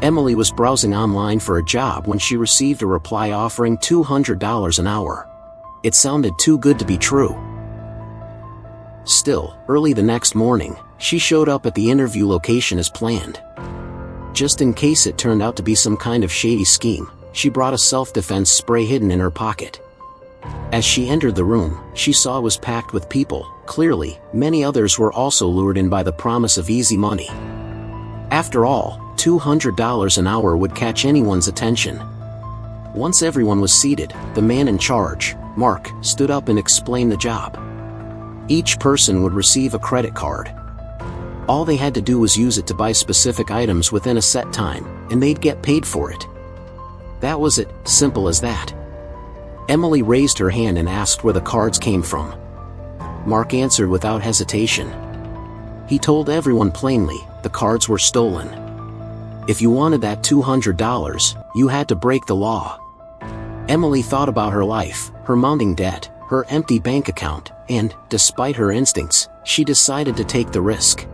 Emily was browsing online for a job when she received a reply offering $200 an hour. It sounded too good to be true. Still, early the next morning, she showed up at the interview location as planned. Just in case it turned out to be some kind of shady scheme, she brought a self-defense spray hidden in her pocket. As she entered the room, she saw it was packed with people. Clearly, many others were also lured in by the promise of easy money. After all, $200 an hour would catch anyone's attention. Once everyone was seated, the man in charge, Mark, stood up and explained the job. Each person would receive a credit card. All they had to do was use it to buy specific items within a set time, and they'd get paid for it. That was it, simple as that. Emily raised her hand and asked where the cards came from. Mark answered without hesitation. He told everyone plainly, the cards were stolen. If you wanted that $200, you had to break the law. Emily thought about her life, her mounting debt, her empty bank account, and, despite her instincts, she decided to take the risk.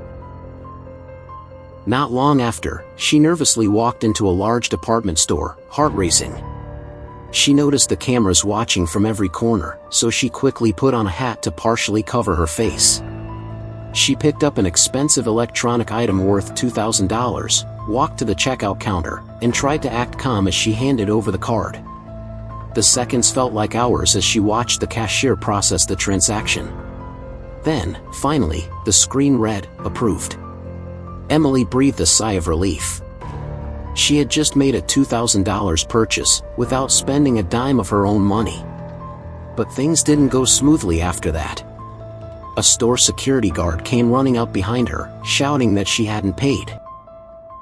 Not long after, she nervously walked into a large department store, heart racing. She noticed the cameras watching from every corner, so she quickly put on a hat to partially cover her face. She picked up an expensive electronic item worth $2,000, walked to the checkout counter, and tried to act calm as she handed over the card. The seconds felt like hours as she watched the cashier process the transaction. Then, finally, the screen read, "Approved." Emily breathed a sigh of relief. She had just made a $2,000 purchase, without spending a dime of her own money. But things didn't go smoothly after that. A store security guard came running up behind her, shouting that she hadn't paid.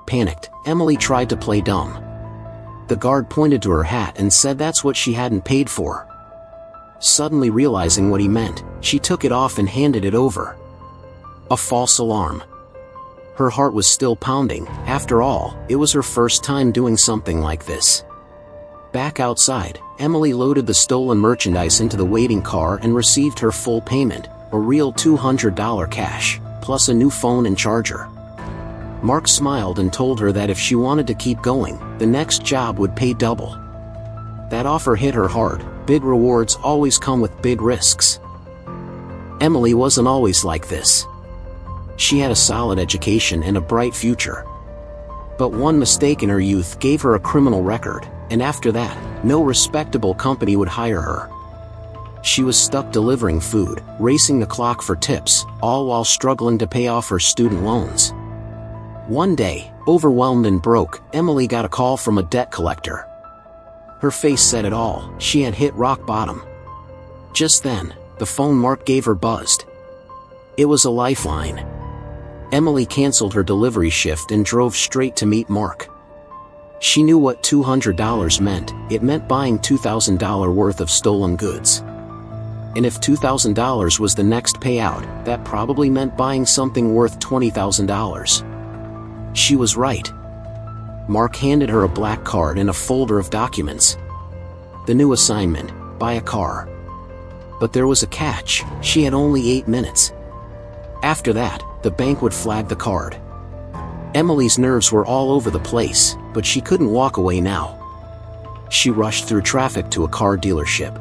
Panicked, Emily tried to play dumb. The guard pointed to her hat and said that's what she hadn't paid for. Suddenly realizing what he meant, she took it off and handed it over. A false alarm. Her heart was still pounding. After all, it was her first time doing something like this. Back outside, Emily loaded the stolen merchandise into the waiting car and received her full payment, a real $200 cash, plus a new phone and charger. Mark smiled and told her that if she wanted to keep going, the next job would pay double. That offer hit her hard. Big rewards always come with big risks. Emily wasn't always like this. She had a solid education and a bright future. But one mistake in her youth gave her a criminal record, and after that, no respectable company would hire her. She was stuck delivering food, racing the clock for tips, all while struggling to pay off her student loans. One day, overwhelmed and broke, Emily got a call from a debt collector. Her face said it all, she had hit rock bottom. Just then, the phone Mark gave her buzzed. It was a lifeline. Emily canceled her delivery shift and drove straight to meet Mark. She knew what $200 meant. It meant buying $2,000 worth of stolen goods. And if $2,000 was the next payout, that probably meant buying something worth $20,000. She was right. Mark handed her a black card and a folder of documents. The new assignment, buy a car. But there was a catch, she had only 8 minutes. After that, the bank would flag the card. Emily's nerves were all over the place, but she couldn't walk away now. She rushed through traffic to a car dealership.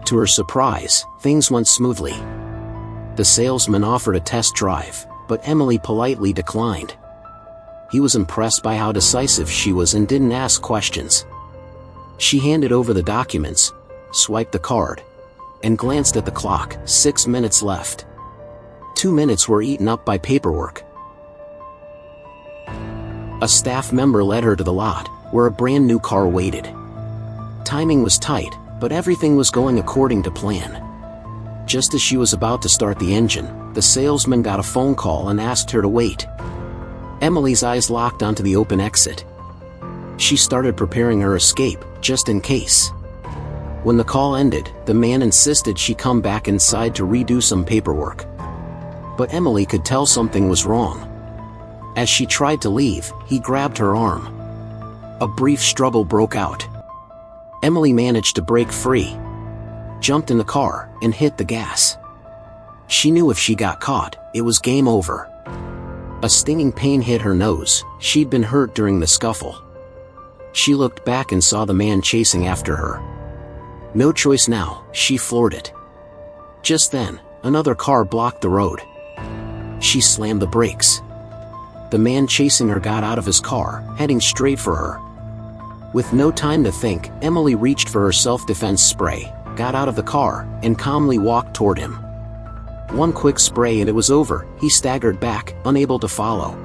To her surprise, things went smoothly. The salesman offered a test drive, but Emily politely declined. He was impressed by how decisive she was and didn't ask questions. She handed over the documents, swiped the card, and glanced at the clock. 6 minutes left. 2 minutes were eaten up by paperwork. A staff member led her to the lot, where a brand new car waited. Timing was tight, but everything was going according to plan. Just as she was about to start the engine, the salesman got a phone call and asked her to wait. Emily's eyes locked onto the open exit. She started preparing her escape, just in case. When the call ended, the man insisted she come back inside to redo some paperwork. But Emily could tell something was wrong. As she tried to leave, he grabbed her arm. A brief struggle broke out. Emily managed to break free, jumped in the car, and hit the gas. She knew if she got caught, it was game over. A stinging pain hit her nose. She'd been hurt during the scuffle. She looked back and saw the man chasing after her. No choice now, she floored it. Just then, another car blocked the road. She slammed the brakes. The man chasing her got out of his car, heading straight for her. With no time to think, Emily reached for her self-defense spray, got out of the car, and calmly walked toward him. One quick spray and it was over. He staggered back, unable to follow.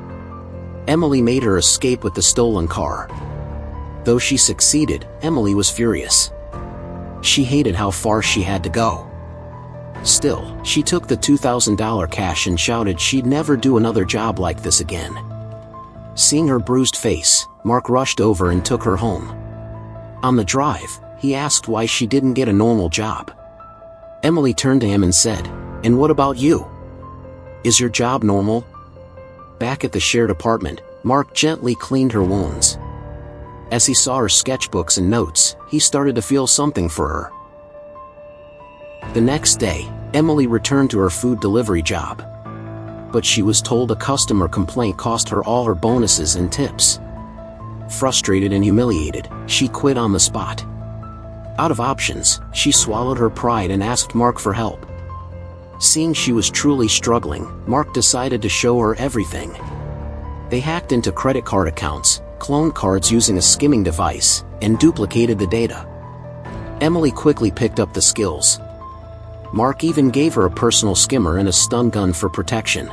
Emily made her escape with the stolen car. Though she succeeded, Emily was furious. She hated how far she had to go. Still, she took the $2,000 cash and shouted she'd never do another job like this again. Seeing her bruised face, Mark rushed over and took her home. On the drive, he asked why she didn't get a normal job. Emily turned to him and said, "And what about you? Is your job normal?" Back at the shared apartment, Mark gently cleaned her wounds. As he saw her sketchbooks and notes, he started to feel something for her. The next day, Emily returned to her food delivery job. But she was told a customer complaint cost her all her bonuses and tips. Frustrated and humiliated, she quit on the spot. Out of options, she swallowed her pride and asked Mark for help. Seeing she was truly struggling, Mark decided to show her everything. They hacked into credit card accounts, cloned cards using a skimming device, and duplicated the data. Emily quickly picked up the skills. Mark even gave her a personal skimmer and a stun gun for protection.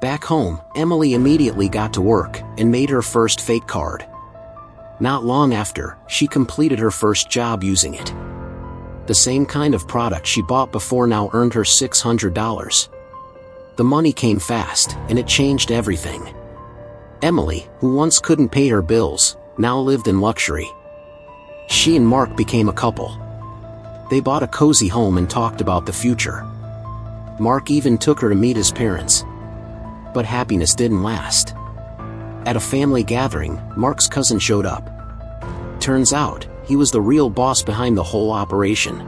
Back home, Emily immediately got to work and made her first fake card. Not long after, she completed her first job using it. The same kind of product she bought before now earned her $600. The money came fast, and it changed everything. Emily, who once couldn't pay her bills, now lived in luxury. She and Mark became a couple. They bought a cozy home and talked about the future. Mark even took her to meet his parents. But happiness didn't last. At a family gathering, Mark's cousin showed up. Turns out, he was the real boss behind the whole operation.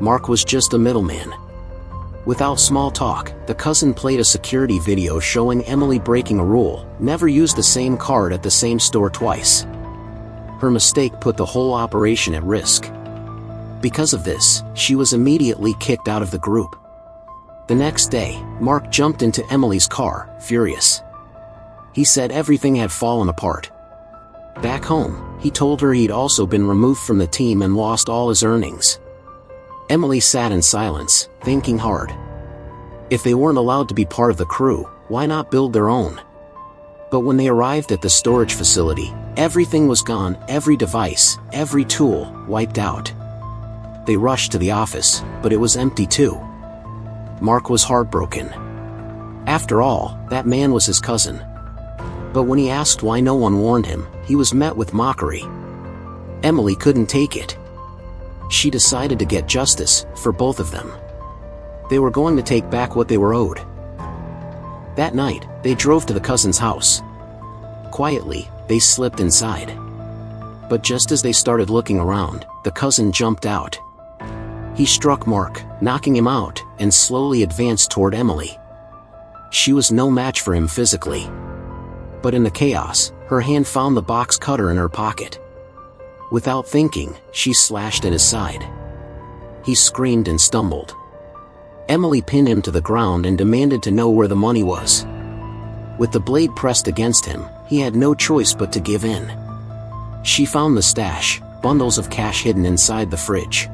Mark was just a middleman. Without small talk, the cousin played a security video showing Emily breaking a rule: never use the same card at the same store twice. Her mistake put the whole operation at risk. Because of this, she was immediately kicked out of the group. The next day, Mark jumped into Emily's car, furious. He said everything had fallen apart. Back home, he told her he'd also been removed from the team and lost all his earnings. Emily sat in silence, thinking hard. If they weren't allowed to be part of the crew, why not build their own? But when they arrived at the storage facility, everything was gone, every device, every tool, wiped out. They rushed to the office, but it was empty too. Mark was heartbroken. After all, that man was his cousin. But when he asked why no one warned him, he was met with mockery. Emily couldn't take it. She decided to get justice for both of them. They were going to take back what they were owed. That night, they drove to the cousin's house. Quietly, they slipped inside. But just as they started looking around, the cousin jumped out. He struck Mark, knocking him out, and slowly advanced toward Emily. She was no match for him physically. But in the chaos, her hand found the box cutter in her pocket. Without thinking, she slashed at his side. He screamed and stumbled. Emily pinned him to the ground and demanded to know where the money was. With the blade pressed against him, he had no choice but to give in. She found the stash, bundles of cash hidden inside the fridge.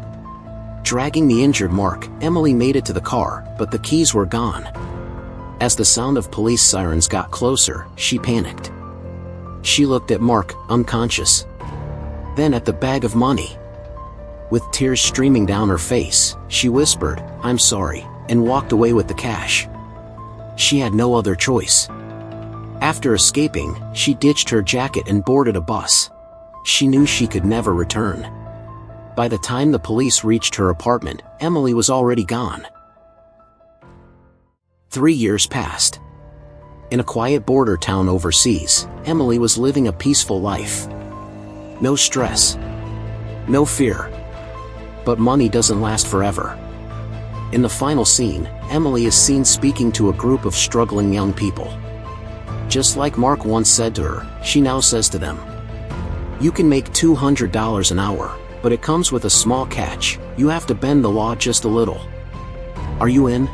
Dragging the injured Mark, Emily made it to the car, but the keys were gone. As the sound of police sirens got closer, she panicked. She looked at Mark, unconscious. Then at the bag of money. With tears streaming down her face, she whispered, "I'm sorry," and walked away with the cash. She had no other choice. After escaping, she ditched her jacket and boarded a bus. She knew she could never return. By the time the police reached her apartment, Emily was already gone. 3 years passed. In a quiet border town overseas, Emily was living a peaceful life. No stress. No fear. But money doesn't last forever. In the final scene, Emily is seen speaking to a group of struggling young people. Just like Mark once said to her, she now says to them, "You can make $200 an hour, but it comes with a small catch. You have to bend the law just a little. Are you in?"